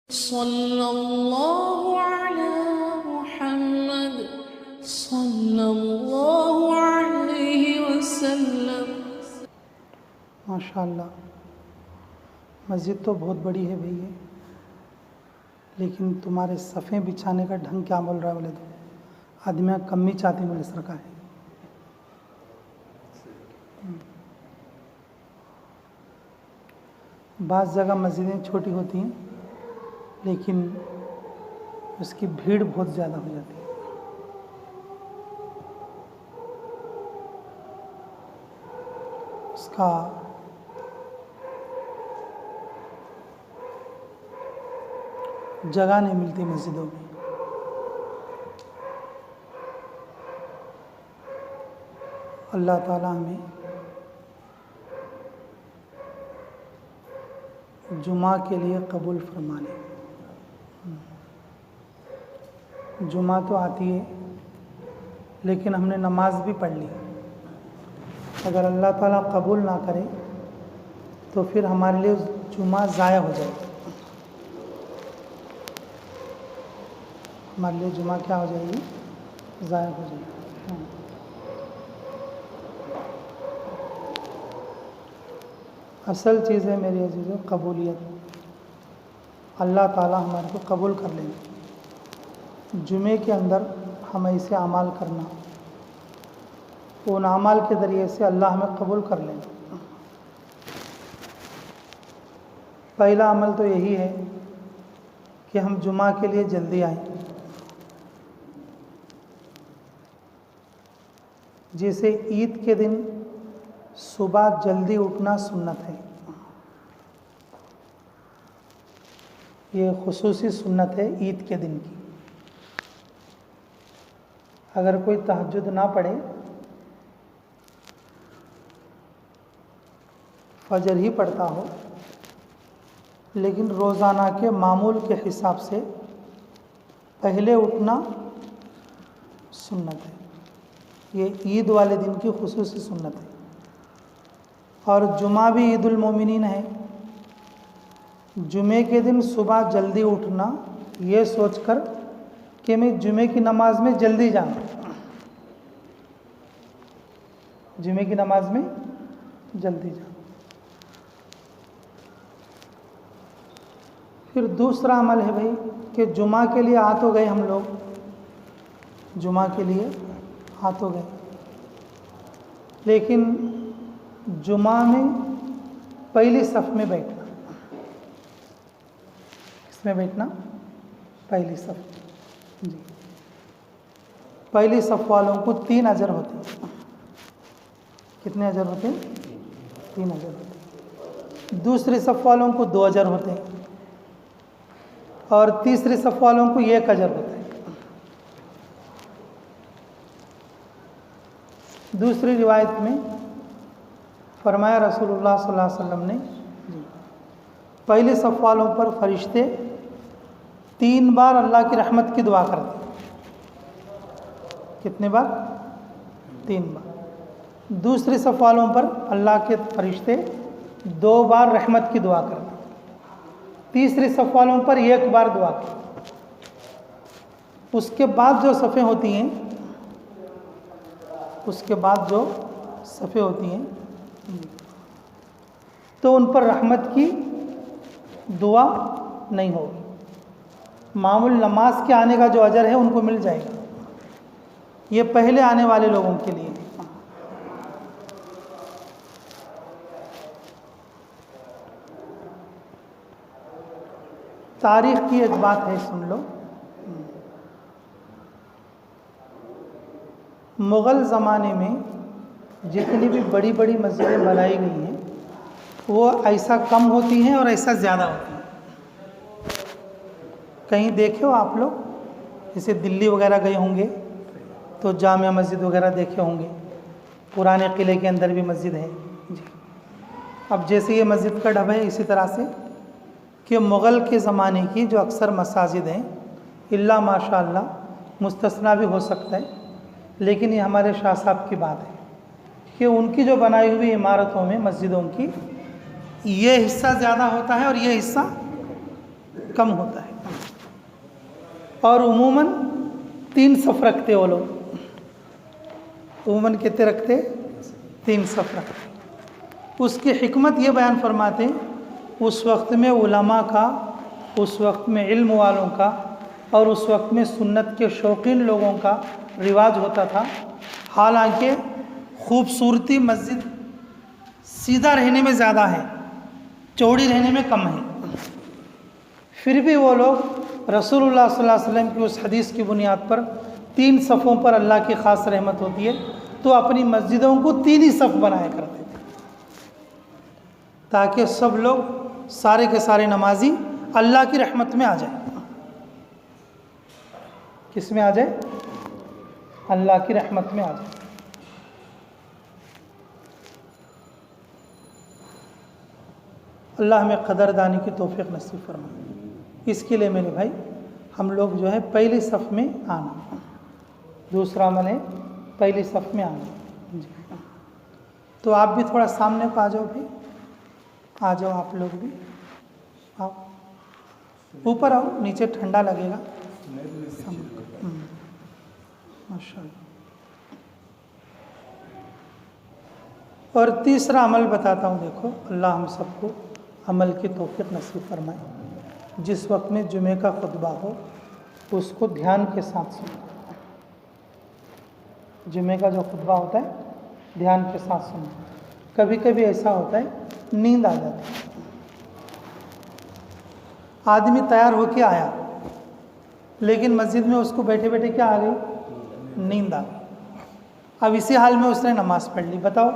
सल्लल्लाहु अला मुहम्मद सल्लल्लाहु अलैहि वसल्लम। माशाअल्लाह, मस्जिद तो बहुत बड़ी है भैया, लेकिन तुम्हारे सफ़े बिछाने का ढंग क्या बोल रहा है बोले तो आदमी कमी चाहती बोले सरकार है। बाज़ जगह मस्जिदें छोटी होती हैं लेकिन उसकी भीड़ बहुत ज़्यादा हो जाती है। उसका जगह नहीं मिलती मस्जिदों में। अल्लाह ताला हमें जुमा के लिए कबूल फरमा ले। जुमा तो आती है लेकिन हमने नमाज भी पढ़ ली, अगर अल्लाह ताला कबूल ना करे तो फिर हमारे लिए जुमा ज़ाया हो जाएगा। हमारे लिए जुमा क्या हो जाएगी? ज़ाया हो जाएगी। असल चीज़ है मेरी अजीज़ों कबूलियत। अल्लाह ताला हमारे को कबूल कर लेना। जुमे के अंदर हम ऐसे अमाल करना, उन अमाल के ज़रिए से अल्लाह हमें कबूल कर लेना। पहला अमल तो यही है कि हम जुमा के लिए जल्दी आएं। जैसे ईद के दिन सुबह जल्दी उठना सुन्नत है, ये खुसूसी सुन्नत है ईद के दिन की। अगर कोई तहज्जुद ना पढ़े, फजर ही पढ़ता हो, लेकिन रोज़ाना के मामूल के हिसाब से पहले उठना सुन्नत है। ये ईद वाले दिन की खुसूसी सुन्नत है। और जुमा भी ईदुल मोमिनीन है। जुमे के दिन सुबह जल्दी उठना ये सोचकर कि मैं जुमे की नमाज में जल्दी जाऊँ, जुमे की नमाज में जल्दी जाऊँ। फिर दूसरा अमल है भाई कि जुमा के लिए आ तो गए हम लोग, जुमा के लिए आ तो गए, लेकिन जुमा में पहली सफ़ में बैठना। किसमें बैठना? पहली सफ़। जी, पहली सफ़ वालों को 3 अजर होते हैं। कितने अजर होते हैं? 3 अजर होते हैं। दूसरी सफ़ वालों को 2 अजर होते हैं और तीसरी सफ़ वालों को 1 अजर होता है। दूसरी रिवायत में फरमाया रसूलुल्लाह सल्लल्लाहु अलैहि वसल्लम ने, पहले सफ़ वालों पर फरिश्ते 3 बार अल्लाह की रहमत की दुआ करते। कितने बार? 3 बार। दूसरी सफ़ वालों पर अल्लाह के फरिश्ते 2 बार रहमत की दुआ करते। तीसरी सफ़ वालों पर 1 बार दुआ करते। उसके बाद जो सफ़ें होती हैं, उसके बाद जो सफ़ें होती हैं तो उन पर रहमत की दुआ नहीं होगी। मामूल नमाज के आने का जो अजर है उनको मिल जाएगा। ये पहले आने वाले लोगों के लिए। तारीख की एक बात है, सुन लो। मुग़ल ज़माने में जितनी भी बड़ी बड़ी मस्जिदें बनाई गई हैं वो ऐसा कम होती हैं और ऐसा ज़्यादा होती हैं। कहीं देखे हो आप लोग, जैसे दिल्ली वगैरह गए होंगे तो जामिया मस्जिद वगैरह देखे होंगे, पुराने किले के अंदर भी मस्जिद है जी। अब जैसे ये मस्जिद का ढब है, इसी तरह से कि मुग़ल के ज़माने की जो अक्सर मसाजिद हैं, इल्ला माशाअल्लाह मुस्तस्ना भी हो सकता है, लेकिन ये हमारे शाह साहब की बात है कि उनकी जो बनाई हुई इमारतों में मस्जिदों की ये हिस्सा ज़्यादा होता है और ये हिस्सा कम होता है। और उमूमन 3 सफ़ रखते वो लोग, उमूमन कितने रखते? 3 सफ़ रखते। उसकी हिकमत ये बयान फरमाते हैं, उस वक्त में उलमा का, उस वक्त में इल्म वालों का और उस वक्त में सुन्नत के शौकीन लोगों का रिवाज होता था। हालांकि खूबसूरती मस्जिद सीधा रहने में ज़्यादा है, चौड़ी रहने में कम है, फिर भी वो लोग रसूलुल्लाह सल्लल्लाहु अलैहि वसल्लम की उस हदीस की बुनियाद पर 3 सफ़ों पर अल्लाह की ख़ास रहमत होती है, तो अपनी मस्जिदों को 3 ही सफ़ बनाया करते थे, ताकि सब लोग सारे के सारे नमाजी अल्लाह की रहमत में आ जाए। किस में आ जाए? अल्लाह की रहमत में आ जाए। अल्लाह हमें कदरदानी की तौफीक नसीब फरमाए। इसके लिए मेरे भाई हम लोग जो है पहली सफ़ में आना, दूसरा अमल है पहली सफ़ में आना जी। तो आप भी थोड़ा सामने को आ जाओ, भी आ जाओ, आप लोग भी आओ, ऊपर आओ, नीचे ठंडा लगेगा। माशाअल्लाह। और तीसरा अमल बताता हूँ, देखो अल्लाह हम सबको अमल की तौफीक नसीब फरमाए। जिस वक्त में जुमे का खुतबा हो उसको ध्यान के साथ सुनो। जुमे का जो खुतबा होता है ध्यान के साथ सुनो। कभी कभी ऐसा होता है नींद आ जाती है, आदमी तैयार होके आया लेकिन मस्जिद में उसको बैठे बैठे क्या आ गई? नींद आ गई। अब इसी हाल में उसने नमाज पढ़ ली, बताओ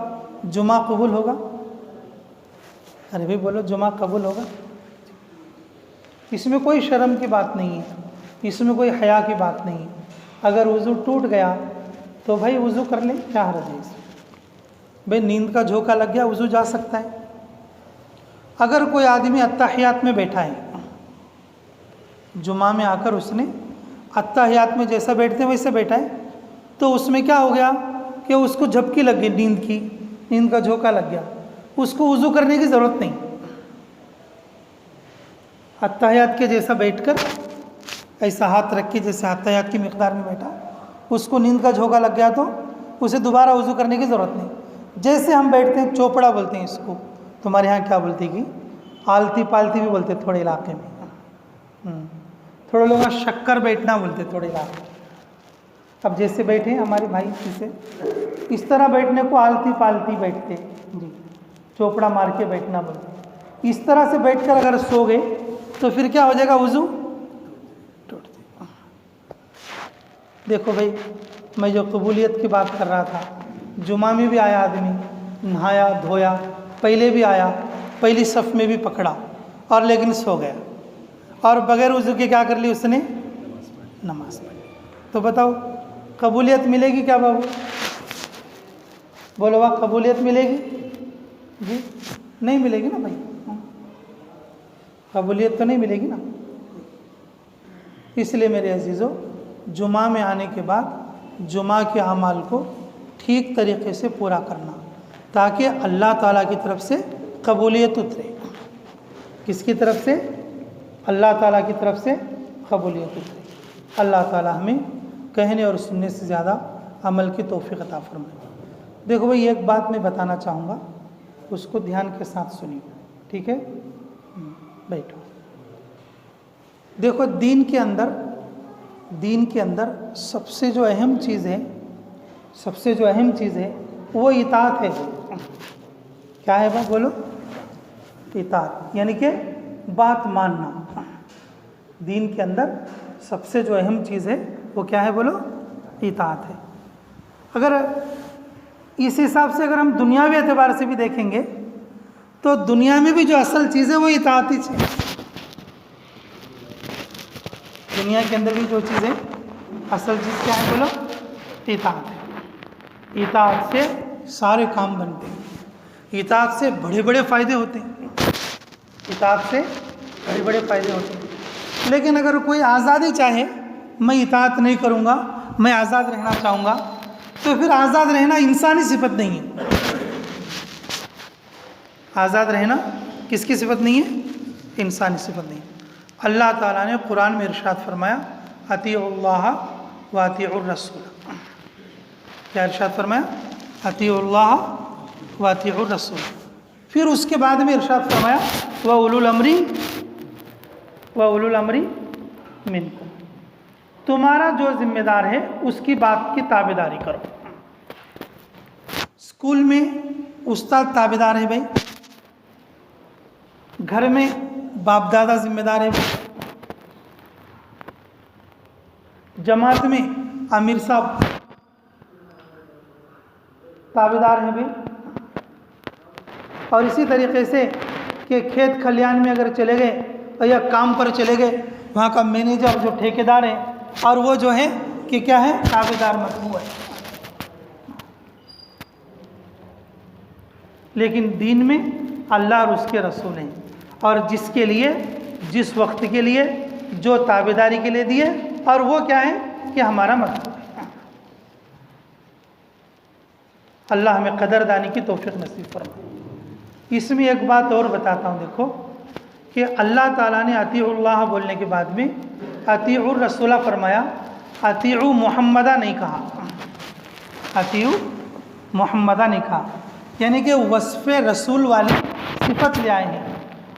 जुमा कबूल होगा? अरे भी बोलो, जुमा कबूल होगा? इसमें कोई शर्म की बात नहीं है, इसमें कोई हया की बात नहीं है। अगर वज़ू टूट गया तो भाई वज़ू कर ले, क्या हर्ज है इसमें? भाई नींद का झोंका लग गया, वज़ू जा सकता है। अगर कोई आदमी अत्ताहियात में बैठा है, जुमा में आकर उसने अत्ताहियात में जैसा बैठते हैं वैसे बैठा है, तो उसमें क्या हो गया कि उसको झपकी लग गई, नींद का झोंका लग गया, उसको वज़ू करने की ज़रूरत नहीं। अत्ताहियात के जैसा बैठकर ऐसा हाथ रख के जैसे अत्ताहियात की मिक़दार में बैठा, उसको नींद का झोंका लग गया तो उसे दोबारा वज़ू करने की ज़रूरत नहीं। जैसे हम बैठते हैं, चौपड़ा बोलते हैं इसको, तुम्हारे यहाँ क्या बोलते हैं कि आलती पालती भी बोलते थोड़े इलाके में, थोड़े लोग शक्कर बैठना बोलते थोड़े इलाके में। अब जैसे बैठे हमारे भाई जैसे, इस तरह बैठने को आलती पालती बैठते जी, चौपड़ा मार के बैठना बोलते। इस तरह से बैठकर अगर सो गए तो फिर क्या हो जाएगा? वज़ू टूट जाएगा। देखो भाई, मैं जो कबूलियत की बात कर रहा था, जुमा में भी आया आदमी, नहाया धोया, पहले भी आया, पहली सफ़ में भी पकड़ा और लेकिन सो गया और बगैर वज़ू के क्या कर ली उसने? नमाज पढ़ी। तो बताओ कबूलियत मिलेगी क्या बाबू? बोलो वाह, कबूलियत मिलेगी जी? नहीं मिलेगी ना भाई, कबूलियत तो नहीं मिलेगी ना। इसलिए मेरे अजीज़ों, जुमा में आने के बाद जुमा के अमाल को ठीक तरीके से पूरा करना, ताकि अल्लाह ताला की तरफ से कबूलियत उतरे। किसकी तरफ से? अल्लाह ताला की तरफ से कबूलियत उतरे। अल्लाह ताला हमें कहने और सुनने से ज़्यादा अमल की तौफीक अता फरमाए। देखो भाई, एक बात मैं बताना चाहूँगा, उसको ध्यान के साथ सुनिए, ठीक है? बैठो। देखो, दीन के अंदर सबसे जो अहम चीज़ है वो इताअत है। क्या है भाई? बोलो। इताअत यानी कि बात मानना। दीन के अंदर सबसे जो अहम चीज़ है वो क्या है? बोलो, इताअत है। अगर इस हिसाब से अगर हम दुनियावी एतबार से भी देखेंगे तो दुनिया में भी जो असल चीज़ है वो इताअत ही है। दुनिया के अंदर भी जो चीज़ है, असल चीज़ क्या है? बोलो, इताअत है। इताअत से सारे काम बनते हैं, इताअत से बड़े बड़े फ़ायदे होते हैं, इताअत से बड़े बड़े फ़ायदे होते हैं। लेकिन अगर कोई आज़ादी चाहे, मैं इताअत नहीं करूँगा, मैं आज़ाद रहना चाहूँगा, तो फिर आज़ाद रहना इंसानी सिफत नहीं है। आज़ाद रहना किसकी सिफत नहीं है? इंसानी सिफत नहीं। अल्लाह ताला ने कुरान में इरशाद फरमाया अतीउल्लाह व अतीउर रसूल। क्या इरशाद फरमाया? अतीउल्लाह व अतीउर रसूल। फिर उसके बाद में इरशाद फरमाया व उलुल अमरी मिनकुम, तुम्हारा जो जिम्मेदार है उसकी बात की ताबेदारी करो। स्कूल में उस्ताद ताबेदार है भाई, घर में बाप दादा जिम्मेदार है भाई, जमात में आमिर साहब ताबेदार हैं भाई, और इसी तरीके से कि खेत खलियान में अगर चले गए या काम पर चले गए, वहाँ का मैनेजर जो ठेकेदार है और वो जो है कि क्या है, ताबेदार मतबू है। लेकिन दीन में अल्लाह और उसके रसूल हैं, और जिसके लिए जिस वक्त के लिए जो ताबेदारी के लिए दिए, और वो क्या है कि हमारा मतबू है। अल्लाह हमें कदरदानी की तौफीक नसीब फरमाए। इसमें एक बात और बताता हूँ, देखो कि अल्लाह ताला ने अतीउल्लाह बोलने के बाद में अतीउर रसूला फरमाया, अतीउ मुहम्मदा नहीं कहा, अतीउ मुहम्मदा नहीं कहा, यानी कि वस्फ़ रसूल वाली सिफत ले आए हैं।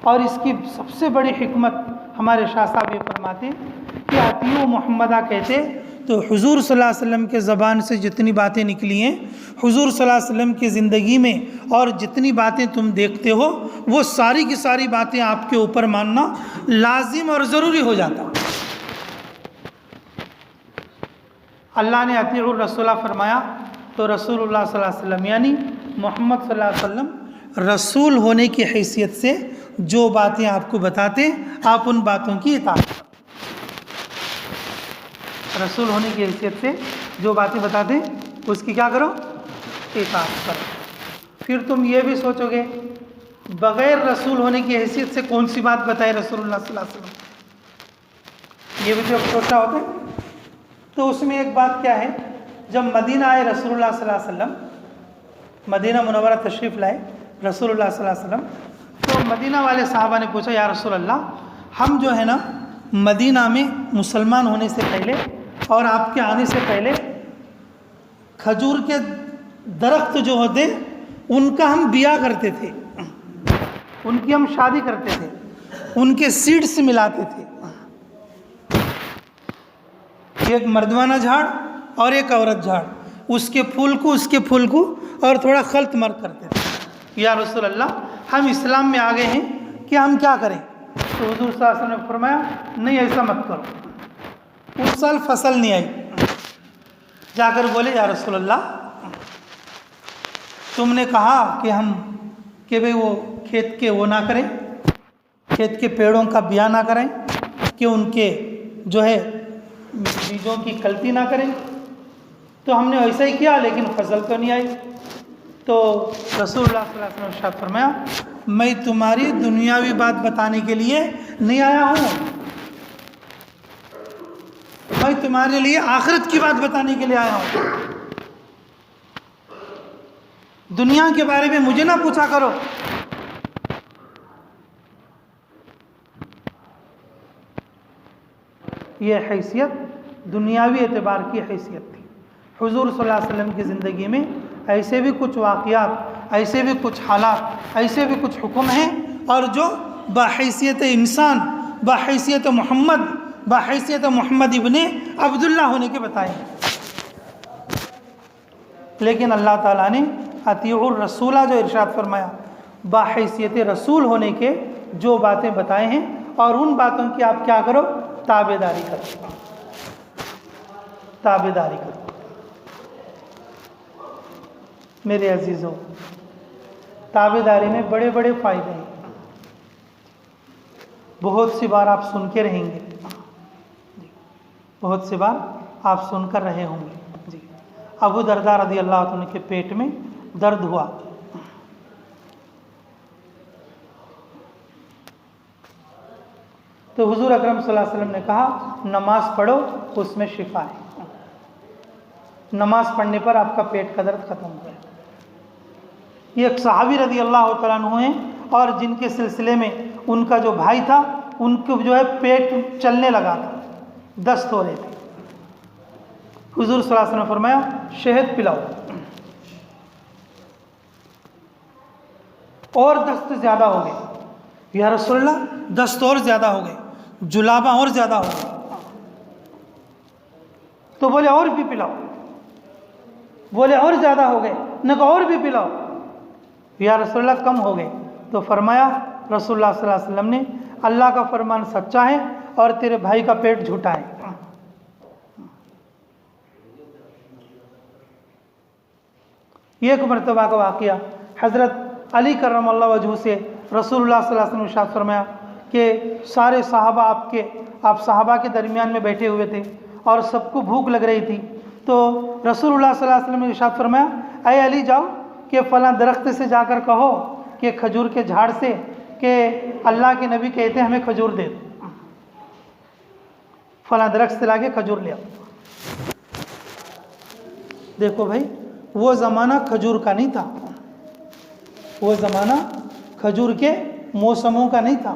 और इसकी सबसे बड़ी हिकमत हमारे शाह साहब ये फरमाते कि अतीउ मुहम्मदा कहते तो हुजूर सल्लल्लाहु अलैहि वसल्लम के ज़बान से जितनी बातें निकली हैं, हुजूर सल्लल्लाहु अलैहि वसल्लम की ज़िंदगी में और जितनी बातें तुम देखते हो, वो सारी की सारी बातें आपके ऊपर मानना लाजिम और ज़रूरी हो जाता। अल्लाह ने अतीउर रसूला फरमाया, तो रसूलुल्लाह सल्लल्लाहु अलैहि वसल्लम यानी मोहम्मद सल्लल्लाहु अलैहि वसल्लम रसूल होने की हैसियत से जो बातें आपको बताते, आप उन बातों की इताअत करो। रसूल होने की हैसियत से जो बातें बताते उसकी क्या करो, इताअत करो। फिर तुम ये भी सोचोगे बग़ैर रसूल होने की हैसियत से कौन सी बात बताए रसूलुल्लाह सल्लल्लाहु अलैहि वसल्लम, ये भी जो सोचा होता है। तो उसमें एक बात क्या है, जब मदीना आए रसूलुल्लाह सल्लल्लाहु अलैहि वसल्लम, मदीना मुनव्वरा तशरीफ़ लाए रसूलुल्लाह सल्लल्लाहु अलैहि वसल्लम, तो मदीना वाले साहबा ने पूछा, या रसूल अल्लाह, हम जो है ना मदीना में मुसलमान होने से पहले और आपके आने से पहले खजूर के दरख्त जो होते उनका हम बिया करते थे, उनकी हम शादी करते थे, उनके सीड्स मिलाते थे, एक मर्दवाना झाड़ और एक औरत झाड़, उसके फूल को और थोड़ा खल्त मर करते थे। या रसूल अल्लाह, हम इस्लाम में आ गए हैं कि हम क्या करें? तो हुजूर सल्लल्लाहु अलैहि वसल्लम ने फरमाया, नहीं ऐसा मत करो। उस साल फसल नहीं आई, जाकर बोले, या रसूल अल्लाह, तुमने कहा कि भाई वो खेत के वो ना करें, खेत के पेड़ों का बिया ना करें, कि उनके जो है बीजों की कल्ती ना करें। तो हमने वैसा ही किया, लेकिन फसल तो नहीं आई। तो रसूलुल्लाह सल्लल्लाहु अलैहि वसल्लम ने इरशाद फरमाया, मैं तुम्हारी दुनियावी बात बताने के लिए नहीं आया हूँ, मैं तुम्हारे लिए आखिरत की बात बताने के लिए आया हूँ। दुनिया के बारे में मुझे ना पूछा करो। ये हैसियत दुनियावी एतबार की हैसियत थी। हुजूर सल्लल्लाहु अलैहि वसल्लम की ज़िंदगी में ऐसे भी कुछ वाक़ियात, ऐसे भी कुछ हालात, ऐसे भी कुछ हुक्म हैं, और जो बहैसियत इंसान, बहैसियत मोहम्मद इब्ने अब्दुल्लाह होने के बताए हैं। लेकिन अल्लाह ताला ने अतीउर रसूला जो इरशाद फरमाया, बहैसियत रसूल होने के जो बातें बताए हैं, और उन बातों की आप क्या करो, ताबेदारी करो, ताबेदारी करो। मेरे अजीज़ों, ताबेदारी में बड़े बड़े फ़ायदे हैं। बहुत सी बार आप सुन के रहेंगे, बहुत सी बार आप सुनकर रहे होंगे जी। अबू दरदा रज़ी अल्लाह अन्हु के पेट में दर्द हुआ, तो हुजूर अकरम सल्लल्लाहु अलैहि वसल्लम ने कहा, नमाज पढ़ो, उसमें शिफा है। नमाज पढ़ने पर आपका पेट का दर्द ख़त्म हो गया। ये एक सहाबी रज़ी अल्लाह तआला अन्हु हैं, और जिनके सिलसिले में उनका जो भाई था उनको जो है पेट चलने लगा था, दस्त हो रहे थे। हुजूर सल्लल्लाहु अलैहि वसल्लम ने फरमाया शहद पिलाओ, और दस्त ज़्यादा हो गए। या रसूलल्लाह दस्त और ज़्यादा हो गए, जुलाबा और ज़्यादा हो गए। तो बोले और भी पिलाओ, बोले और ज़्यादा हो गए, न कहा और भी पिलाओ। या रसूलल्लाह कम हो गए। तो फरमाया रसूलुल्लाह सल्लल्लाहु अलैहि वसल्लम ने, अल्लाह का फरमान सच्चा है और तेरे भाई का पेट झूठा है। एक मरतबा का वाक़या, हज़रत अली करमल्लाहु वजहू से रसूलुल्लाह सल्लल्लाहु अलैहि वसल्लम ने इरशाद फरमाया कि सारे सहाबा आप सहाबा के दरमियान में बैठे हुए थे और सबको भूख लग रही थी। तो रसूलुल्लाह सल्लल्लाहु अलैहि वसल्लम ने इरशाद फरमाया, अय अली जाओ कि फ़लाँ दरख्त से जाकर कहो कि खजूर के झाड़ से कि अल्लाह के नबी कहते हैं हमें खजूर दे दो। फ़लाँ दरख्त से लाके खजूर ले आओ। देखो भाई, वो ज़माना खजूर का नहीं था, वो ज़माना खजूर के मौसमों का नहीं था,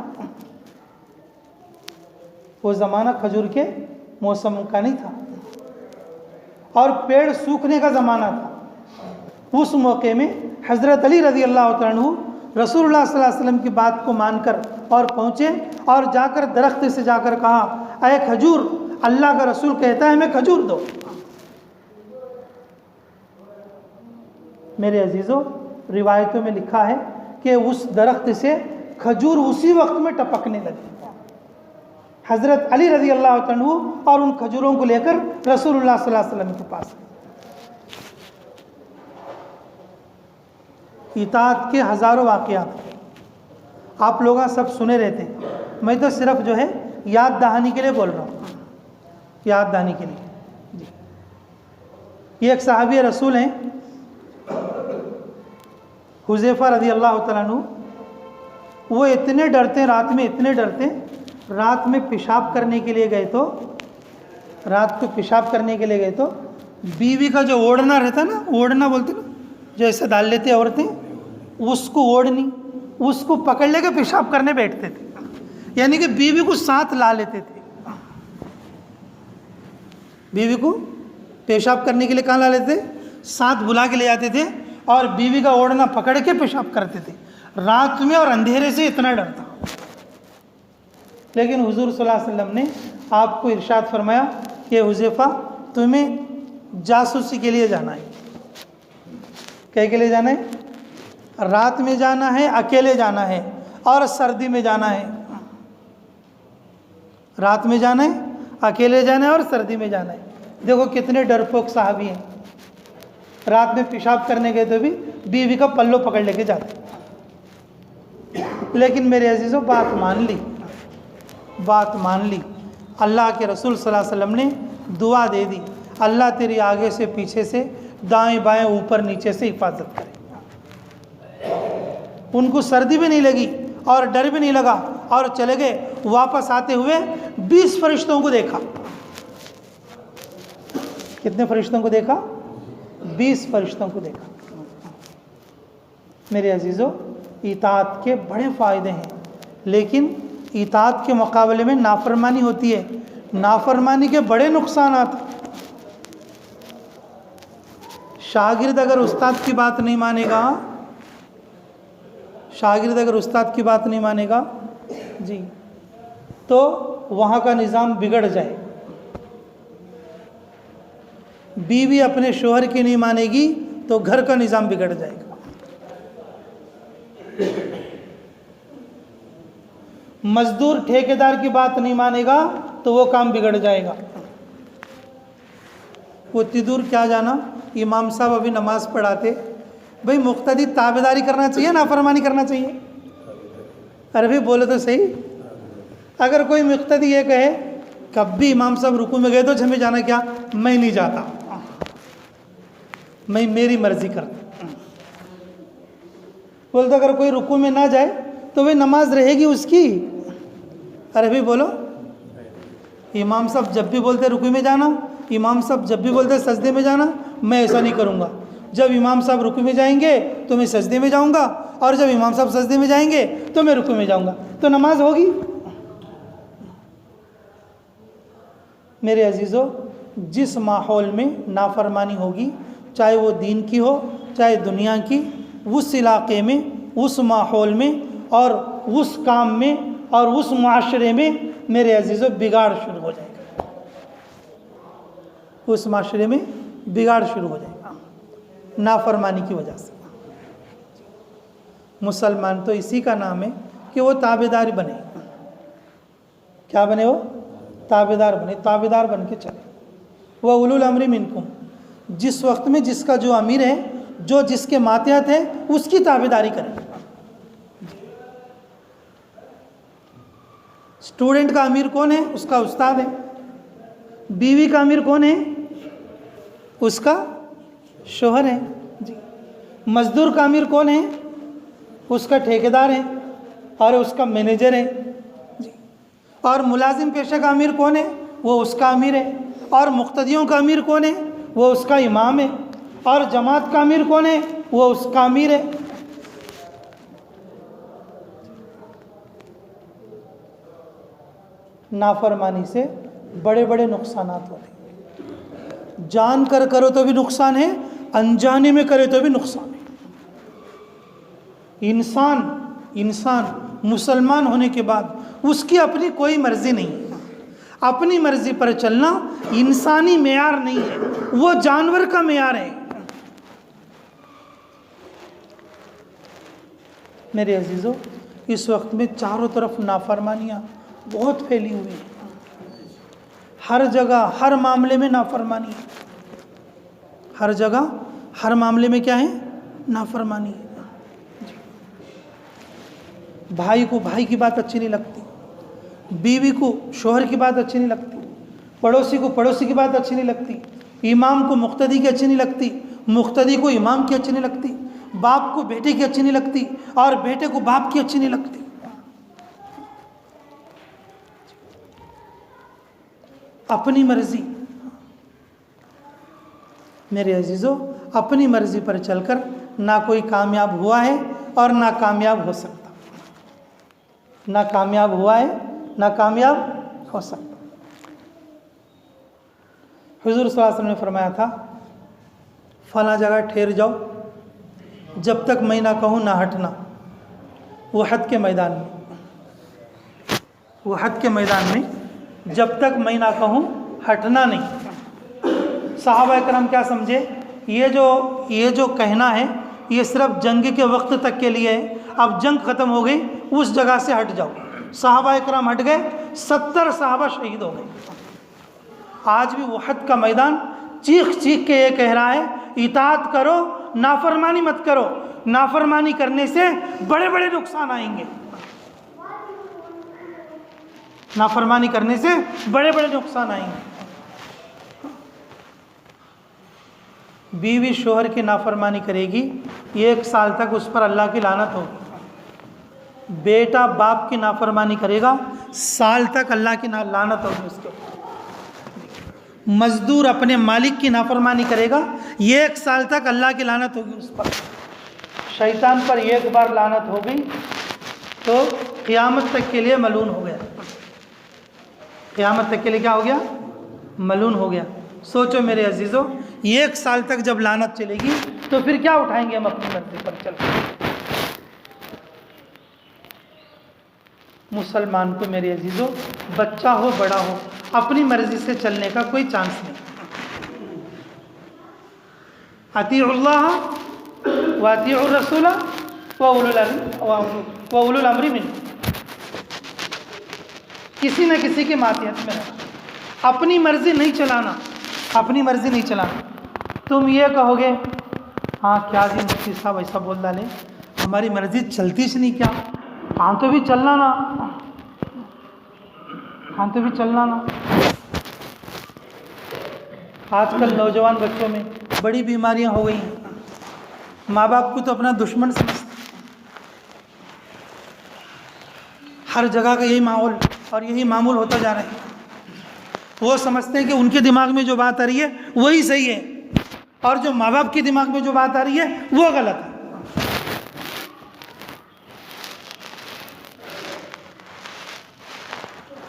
वो ज़माना खजूर के मौसमों का नहीं था, और पेड़ सूखने का ज़माना था। उस मौके में हज़रत अली रज़ी अल्लाह तआला अन्हु रसूलुल्लाह सल्लल्लाहु अलैहि वसल्लम की बात को मानकर और पहुँचे और जाकर दरख्त से जाकर कहा, अय खजूर, अल्लाह का रसूल कहता है हमें खजूर दो। मेरे अजीज़ों, रिवायतों में लिखा है कि उस दरख्त से खजूर उसी वक्त में टपकने लगी। हज़रत अली रज़ी अल्लाह तआला अन्हु और उन खजूरों को लेकर रसूलुल्लाह सल्लल्लाहु अलैहि वसल्लम के पास। इताअत के हज़ारों वाक़यात आप लोग सब सुने रहते हैं, मैं तो सिर्फ जो है याद दहानी के लिए बोल रहा हूँ, याद दहानी के लिए। ये एक सहाबी रसूल हैं, हुज़ैफ़ा रज़ी अल्लाह तआला अन्हु। वो इतने डरते, रात में इतने डरते, रात में पेशाब करने के लिए गए तो, रात को पेशाब करने के लिए गए तो बीवी का जो ओढ़ना रहता ना, ओढ़ना बोलते ना, जो ऐसे डाल लेते औरतें, उसको ओढ़नी, उसको पकड़ लेकर पेशाब करने बैठते थे। यानी कि बीवी को साथ ला लेते थे, बीवी को पेशाब करने के लिए कहाँ ला लेते, साथ बुला के ले जाते थे और बीवी का ओढ़ना पकड़ के पेशाब करते थे। रात में और अंधेरे से इतना डर था। लेकिन हुजूर सल्लल्लाहु अलैहि वसल्लम ने आपको इरशाद फरमाया कि हुज़ैफ़ा, तुम्हें जासूसी के लिए जाना है। क्या के लिए जाना है? रात में जाना है, अकेले जाना है, और सर्दी में जाना है। रात में जाना है, अकेले जाना है और सर्दी में जाना है। देखो कितने डरपोक साहबी हैं, रात में पेशाब करने गए तो भी बीवी का पल्लो पकड़ लेके जाते। लेकिन मेरे अजीज़ों, बात मान ली, बात मान ली। अल्लाह के रसूल सल्लल्लाहु अलैहि वसल्लम ने दुआ दे दी, अल्लाह तेरी आगे से, पीछे से, दाएं बाएं, ऊपर नीचे से हिफाजत करे। उनको सर्दी भी नहीं लगी और डर भी नहीं लगा और चले गए। वापस आते हुए 20 फरिश्तों को देखा। कितने फरिश्तों को देखा? 20 फरिश्तों को देखा। मेरे अजीज़ों, इताअत के बड़े फ़ायदे हैं, लेकिन इताअत के मुकाबले में नाफरमानी होती है, नाफरमानी के बड़े नुकसानात। शागिर्द अगर उस्ताद की बात नहीं मानेगा, शागिर्द अगर उस्ताद की बात नहीं मानेगा जी, तो वहाँ का निज़ाम बिगड़ जाए। बीवी अपने शोहर की नहीं मानेगी तो घर का निज़ाम बिगड़ जाएगा। मजदूर ठेकेदार की बात नहीं मानेगा तो वो काम बिगड़ जाएगा। वो तिदूर क्या जाना, इमाम साहब अभी नमाज पढ़ाते, भाई मुक्तदी ताबेदारी करना चाहिए, नाफरमानी करना चाहिए? अरे भाई बोले तो सही। अगर कोई मुक्तदी ये कहे कभी इमाम साहब रुकू में गए तो हमें जाना क्या, मैं नहीं जाता, मैं मेरी मर्जी करता। बोलते अगर कोई रुकू में ना जाए तो भाई नमाज रहेगी उसकी। अरे भाई बोलो, इमाम साहब जब भी बोलते रुकू में जाना, इमाम साहब जब भी बोलते सजदे में जाना, मैं ऐसा नहीं करूँगा। जब इमाम साहब रुकू में जाएंगे तो मैं सजदे में जाऊँगा, और जब इमाम साहब सजदे में जाएंगे तो मैं रुकू में जाऊँगा, तो नमाज होगी। मेरे अजीज़ों, जिस माहौल में नाफरमानी होगी, चाहे वो दीन की हो चाहे दुनिया की, उस इलाके में, उस माहौल में और उस काम में और उस मुआशरे में मेरे अजीज़ों बिगाड़ शुरू हो जाएगा। उस माशरे में बिगाड़ शुरू हो जाएगा नाफरमानी की वजह से। मुसलमान तो इसी का नाम है कि वो ताबेदार बने। क्या बने? वो ताबेदार बने, ताबेदार बन के चले। वह उलुल अम्री मिनकुम, जिस वक्त में जिसका जो अमीर है, जो जिसके मातहत है, उसकी ताबेदारी करें। स्टूडेंट का अमीर कौन है? उसका उस्ताद है। बीवी का अमीर कौन है? उसका शोहर है जी। मजदूर का अमीर कौन है? उसका ठेकेदार है और उसका मैनेजर है जी। और मुलाजिम पेशा का अमीर कौन है? वो उसका अमीर है। और मुक्तदियों का अमीर कौन है? वो उसका इमाम है। और जमात का अमीर कौन है? वो उसका अमीर है। नाफरमानी से बड़े बड़े नुकसान होते हैं। जान कर करो तो भी नुकसान है, अनजाने में करे तो भी नुकसान है। इंसान मुसलमान होने के बाद उसकी अपनी कोई मर्जी नहीं है। अपनी मर्जी पर चलना इंसानी मेयार नहीं है, वो जानवर का मेयार है। मेरे अजीज़ों, इस वक्त में चारों तरफ नाफरमानियाँ बहुत फैली हुई हैं। हर जगह हर मामले में नाफरमानी है। हर जगह हर मामले में क्या है? नाफरमानी है। भाई को भाई की बात अच्छी नहीं लगती, बीवी को शोहर की बात अच्छी नहीं लगती, पड़ोसी को पड़ोसी की बात अच्छी नहीं लगती, इमाम को मुक्तदी की अच्छी नहीं लगती, मुक्तदी को इमाम की अच्छी नहीं लगती, बाप को बेटे की अच्छी नहीं लगती और बेटे को बाप की अच्छी नहीं लगती। अपनी मर्जी। मेरे अजीज़ों, अपनी मर्जी पर चलकर ना कोई कामयाब हुआ है और ना कामयाब हो सकता। ना कामयाब हुआ है, ना कामयाब हो सकता। हुजूर सल्लल्लाहु अलैहि वसल्लम ने फरमाया था, फला जगह ठहर जाओ, जब तक मैं ना कहूँ ना हटना। वहद के मैदान में, वहद के मैदान में जब तक मैं ना कहूँ हटना नहीं। सहाबा करम क्या समझे? ये जो कहना है ये सिर्फ जंग के वक्त तक के लिए है। अब जंग ख़त्म हो गई, उस जगह से हट जाओ। सहाबा करम हट गए, 70 सहाबा शहीद हो गए। आज भी वहद का मैदान चीख चीख के ये कह रहा है, इताअत करो, नाफरमानी मत करो। नाफरमानी करने से बड़े बड़े नुकसान आएंगे। नाफरमानी करने से बड़े बड़े नुकसान आएंगे। बीवी शोहर की नाफरमानी करेगी, 1 साल तक उस पर अल्लाह की लानत होगी। बेटा बाप की नाफरमानी करेगा, साल तक अल्लाह की लानत होगी उसके ऊपर। मजदूर अपने मालिक की नाफरमानी करेगा, 1 साल तक अल्लाह की लानत होगी उस पर। शैतान पर एक बार लानत हो गई तो क़यामत तक के लिए मलून हो गया। क़यामत तक के लिए क्या हो गया? मलून हो गया। सोचो मेरे अजीज़ों, 1 साल तक जब लानत चलेगी तो फिर क्या उठाएंगे हम अपनी मर्जी पर चल। मुसलमान को मेरे अजीज़ों, बच्चा हो बड़ा हो, अपनी मर्जी से चलने का कोई चांस नहीं। अतीउल्लाह व अतीउर रसूल व उलुल अम्री मिनकुम। किसी न किसी के मातहत में रहना, अपनी मर्जी नहीं चलाना, अपनी मर्जी नहीं चलाना। तुम ये कहोगे, हाँ क्या जी मुफ्ती साहब ऐसा बोल डाले, हमारी मर्जी चलती से नहीं क्या? हाँ तो भी चलना ना, हाँ तो भी चलना ना। आजकल नौजवान बच्चों में बड़ी बीमारियां हो गई हैं। माँ बाप को तो अपना दुश्मन समझते। हर जगह का यही माहौल और यही मामूल होता जा रहा है। वो समझते हैं कि उनके दिमाग में जो बात आ रही है वही सही है और जो माँ बाप के दिमाग में जो बात आ रही है वो गलत है।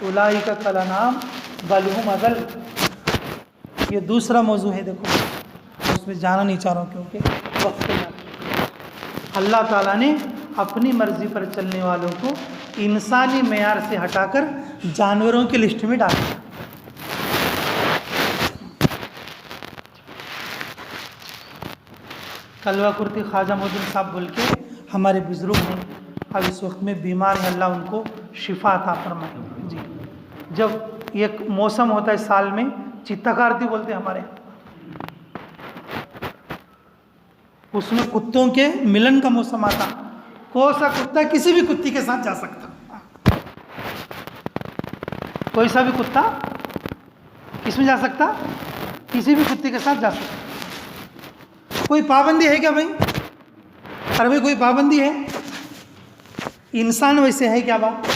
उलाइका कल अनाम बलहुम अज़ल, ये दूसरा मौजू है। देखो उसमें जाना नहीं चाह रहा हूँ क्योंकि वक्त पे अल्लाह ताला ने अपनी मर्ज़ी पर चलने वालों को इंसानी मेयार से हटाकर जानवरों की लिस्ट में डाल दिया। कलवा कुर्ती ख्वाजा मोहद्दीन साहब बोल के हमारे बुजुर्ग हैं, अब इस वक्त में बीमार है, अल्लाह उनको शिफा अता फरमाए जी। जब एक मौसम होता है साल में, चित्तकारती बोलते हैं हमारे, उसमें कुत्तों के मिलन का मौसम आता। कौन सा कुत्ता किसी भी कुत्ती के साथ जा सकता, कोई सा भी कुत्ता किसमें जा सकता, किसी भी कुत्ते के साथ जा सकता। कोई पाबंदी है क्या भाई? अरे भाई कोई पाबंदी है? इंसान वैसे है क्या बात?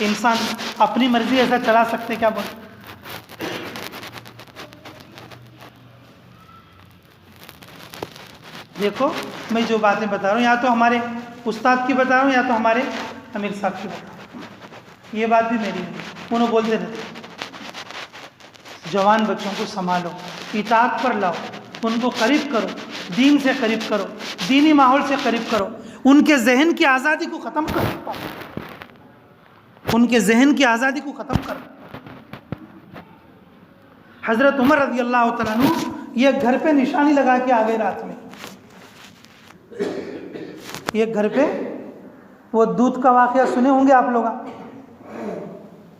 इंसान अपनी मर्जी ऐसा चला सकते क्या? बोल देखो मैं जो बातें बता रहा हूँ, या तो हमारे उस्ताद की बता रहा हूँ या तो हमारे अमीर साहब की बता रहा हूँ। ये बात भी मेरी नहीं, उन्होंने बोलते रहते जवान बच्चों को संभालो, इताअत पर लाओ, उनको करीब करो, दीन से करीब करो, दीनी माहौल से करीब करो, उनके जहन की आज़ादी को ख़त्म करो, उनके जहन की आज़ादी को ख़त्म करो। हज़रत उमर रज़ी अल्लाह तआला अन्हु ये घर पे निशानी लगा के आ गए रात में। एक घर पे वो दूध का वाक़या सुने होंगे आप लोग,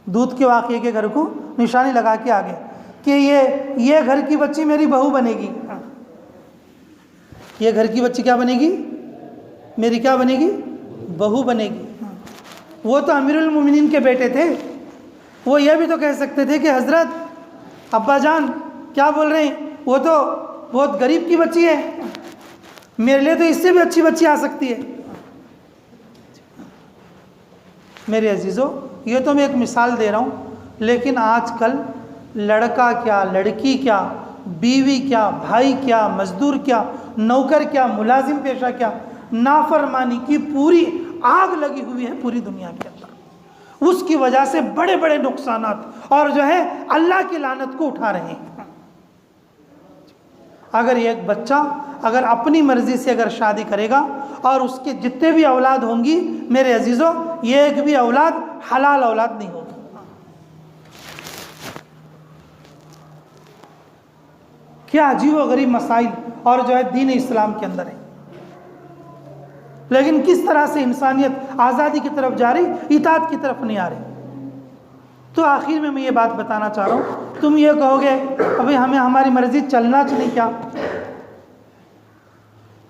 दूध के वाक़े के घर को निशानी लगा के आ गए कि ये घर की बच्ची मेरी बहू बनेगी, ये घर की बच्ची क्या बनेगी, मेरी क्या बनेगी, बहू बनेगी। वो तो अमीरुल मोमिनीन के बेटे थे, वो ये भी तो कह सकते थे कि हज़रत अब्बा जान क्या बोल रहे हैं, वो तो बहुत गरीब की बच्ची है, मेरे लिए तो इससे भी अच्छी बच्ची आ सकती है। मेरे अजीज़ों, ये तो मैं एक मिसाल दे रहा हूँ, लेकिन आजकल लड़का क्या, लड़की क्या, बीवी क्या, भाई क्या, मजदूर क्या, नौकर क्या, मुलाजिम पेशा क्या, नाफरमानी की पूरी आग लगी हुई है पूरी दुनिया के अंदर। उसकी वजह से बड़े बड़े नुकसानात और जो है अल्लाह की लानत को उठा रहे हैं। अगर एक बच्चा अगर अपनी मर्जी से अगर शादी करेगा और उसके जितने भी औलाद होंगी, मेरे अजीज़ों, ये एक भी औलाद हलाल औलाद नहीं होगी। क्या अजीब व गरीब मसाइल और जो है दीन इस्लाम के अंदर है, लेकिन किस तरह से इंसानियत आज़ादी की तरफ जा रही, इताअत की तरफ नहीं आ रही। तो आखिर में मैं ये बात बताना चाह रहा हूँ, तुम ये कहोगे अभी हमें हमारी मर्जी चलना चाहिए क्या,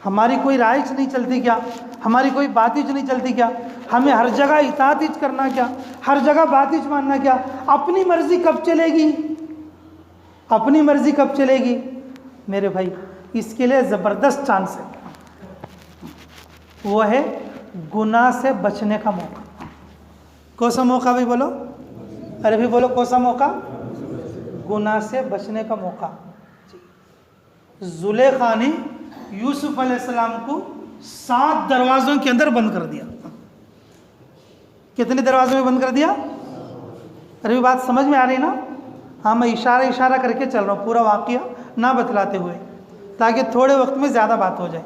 हमारी कोई राय नहीं चलती क्या, हमारी कोई बात ही नहीं चलती क्या, हमें हर जगह इताअत ही करना क्या, हर जगह बात ही मानना क्या, अपनी मर्जी कब चलेगी, अपनी मर्जी कब चलेगी? मेरे भाई, इसके लिए ज़बरदस्त चांस है, वो है गुनाह से बचने का मौका। कौन सा मौका भाई बोलो? अरे भी बोलो, कौन सा मौका? गुनाह से बचने का मौका। जुलेखा ने यूसुफ अलैहिस्सलाम को 7 दरवाज़ों के अंदर बंद कर दिया। कितने दरवाज़ों में बंद कर दिया? अरे बात समझ में आ रही ना? हाँ, मैं इशारा करके चल रहा हूँ, पूरा वाक़या ना बतलाते हुए, ताकि थोड़े वक्त में ज़्यादा बात हो जाए।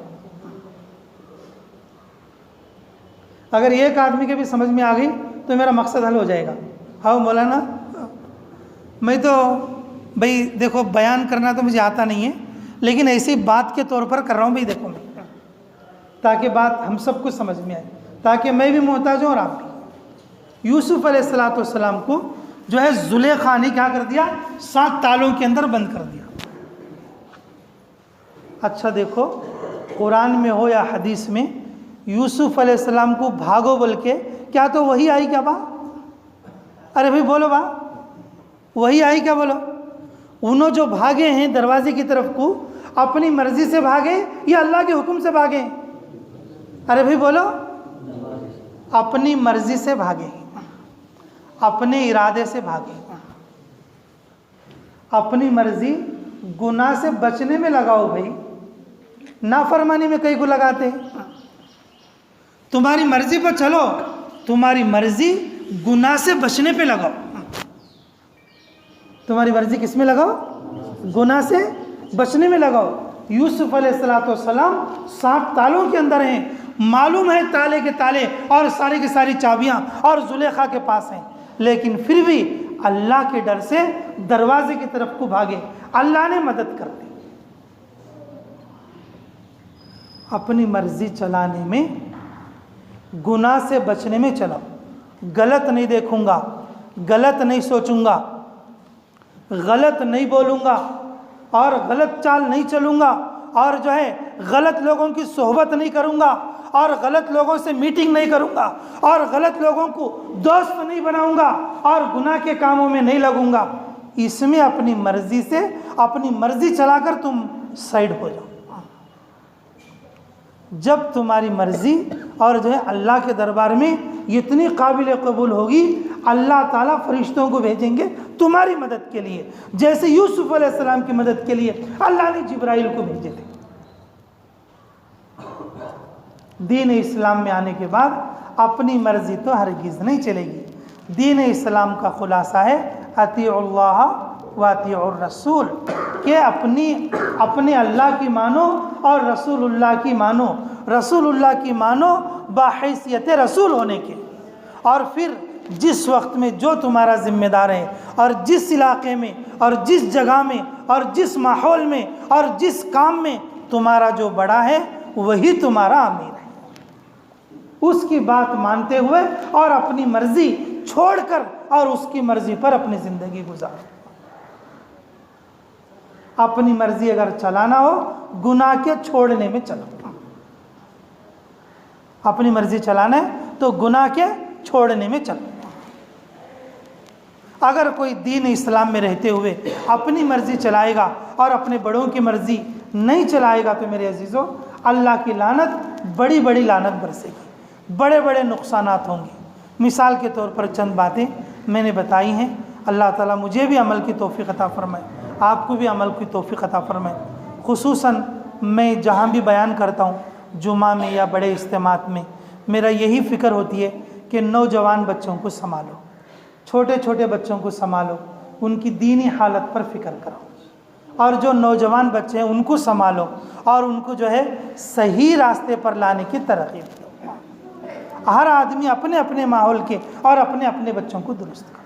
अगर एक आदमी के भी समझ में आ गई तो मेरा मकसद हल हो जाएगा। हाँ मौलाना, मैं तो भाई देखो बयान करना तो मुझे आता नहीं है, लेकिन ऐसी बात के तौर पर कर रहा हूँ भाई, देखो मैं, ताकि बात हम सबको समझ में आए, ताकि मैं भी मोहताज हूँ और आप भी। यूसुफ अलैहिस्सलाम को जो है जुलेखा ने क्या कर दिया? 7 तालों के अंदर बंद कर दिया। अच्छा देखो, कुरान में हो या हदीस में, यूसुफ अलैहिस्सलाम को भागो बोल के क्या तो वही आई क्या बा? अरे भाई बोलो बा, वही आई क्या? बोलो। उन्होंने जो भागे हैं दरवाजे की तरफ को, अपनी मर्जी से भागे या अल्लाह के हुक्म से भागे? अरे भाई बोलो, अपनी मर्जी से भागे, अपने इरादे से भागे। अपनी मर्जी गुनाह से बचने में लगाओ भाई, नाफरमानी में कई को लगाते। तुम्हारी मर्जी पर चलो, तुम्हारी मर्जी गुनाह से बचने पे लगाओ। तुम्हारी मर्जी किस में लगाओ? गुनाह से बचने में लगाओ। यूसुफ अलैहिस्सलाम 7 तालों के अंदर हैं, मालूम है ताले के ताले और सारी की सारी चाबियां और जुलेखा के पास हैं, लेकिन फिर भी अल्लाह के डर से दरवाजे की तरफ को भागे। अल्लाह ने मदद कर दी। अपनी मर्जी चलाने में, गुनाह से बचने में चलो। गलत नहीं देखूंगा, गलत नहीं सोचूंगा, गलत नहीं बोलूंगा और गलत चाल नहीं चलूंगा और जो है गलत लोगों की सोहबत नहीं करूंगा और गलत लोगों से मीटिंग नहीं करूंगा और गलत लोगों को दोस्त नहीं बनाऊंगा और गुनाह के कामों में नहीं लगूंगा। इसमें अपनी मर्जी से, अपनी मर्जी चलाकर तुम साइड हो जाओ। जब तुम्हारी मर्जी और जो है अल्लाह के दरबार में इतनी काबिल कबूल होगी, अल्लाह ताला फरिश्तों को भेजेंगे तुम्हारी मदद के लिए, जैसे यूसुफ अलैहिस्सलाम की मदद के लिए अल्लाह ने जिब्राइल को भेजे थे। दीन इस्लाम में आने के बाद अपनी मर्जी तो हरगिज़ नहीं चलेगी। दीन इस्लाम का खुलासा है अतीउल्लाह व अतीउर रसूल, के अपने अल्लाह की मानो और रसूलुल्लाह की मानो। रसूलुल्लाह की मानो बाहैसियत रसूल होने के, और फिर जिस वक्त में जो तुम्हारा ज़िम्मेदार है और जिस इलाके में और जिस जगह में और जिस माहौल में और जिस काम में तुम्हारा जो बड़ा है वही तुम्हारा अमीर है, उसकी बात मानते हुए और अपनी मर्जी छोड़कर और उसकी मर्जी पर अपनी ज़िंदगी गुजारो। अपनी मर्जी अगर चलाना हो, गुनाह के छोड़ने में चलो। अपनी मर्जी चलाना है तो गुनाह के छोड़ने में चलो। अगर कोई दीन इस्लाम में रहते हुए अपनी मर्जी चलाएगा और अपने बड़ों की मर्जी नहीं चलाएगा तो मेरे अजीज़ों, अल्लाह की लानत, बड़ी बड़ी लानत बरसेगी, बड़े बड़े नुकसानात होंगे। मिसाल के तौर पर चंद बातें मैंने बताई हैं। अल्लाह ताला मुझे भी अमल की तौफीक अता फरमाए, आपको भी अमल की तौफीक अता फरमाए। खुसूसन मैं जहाँ भी बयान करता हूँ, जुमा में या बड़े इज्तिमात में, मेरा यही फ़िक्र होती है कि नौजवान बच्चों को संभालो, छोटे छोटे बच्चों को संभालो, उनकी दीनी हालत पर फ़िक्र करो, और जो नौजवान बच्चे हैं उनको संभालो और उनको जो है सही रास्ते पर लाने की तरकीब दो। हर आदमी अपने अपने माहौल के और अपने अपने बच्चों को दुरुस्त करो।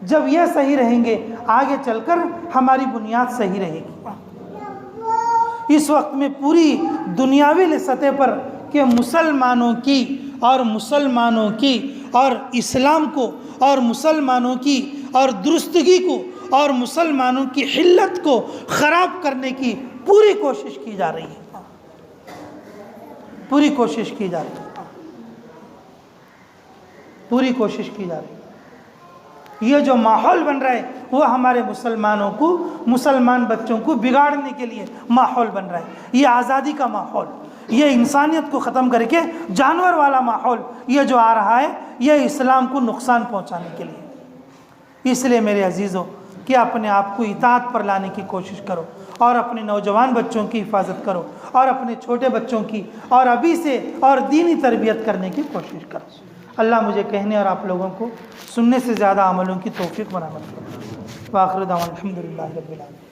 जब ये सही रहेंगे, आगे चलकर हमारी बुनियाद सही रहेगी। इस वक्त में पूरी दुनियावी सतह पर कि मुसलमानों की और इस्लाम को और मुसलमानों की और दुरुस्तगी को और मुसलमानों की हिल्लत को ख़राब करने की पूरी कोशिश की जा रही है, पूरी कोशिश की जा रही है। ये जो माहौल बन रहा है वो हमारे मुसलमानों को, मुसलमान बच्चों को बिगाड़ने के लिए माहौल बन रहा है। ये आज़ादी का माहौल, ये इंसानियत को ख़त्म करके जानवर वाला माहौल ये जो आ रहा है, ये इस्लाम को नुकसान पहुंचाने के लिए। इसलिए मेरे अजीज़ों कि अपने आप को इताअत पर लाने की कोशिश करो और अपने नौजवान बच्चों की हिफाजत करो और अपने छोटे बच्चों की और अभी से और दीनी तरबियत करने की कोशिश करो। अल्लाह मुझे कहने और आप लोगों को सुनने से ज़्यादा अमलों की तौफीक बनाना। वाखिर दावाना अल्हम्दुलिल्लाहि रब्बिल आलमीन।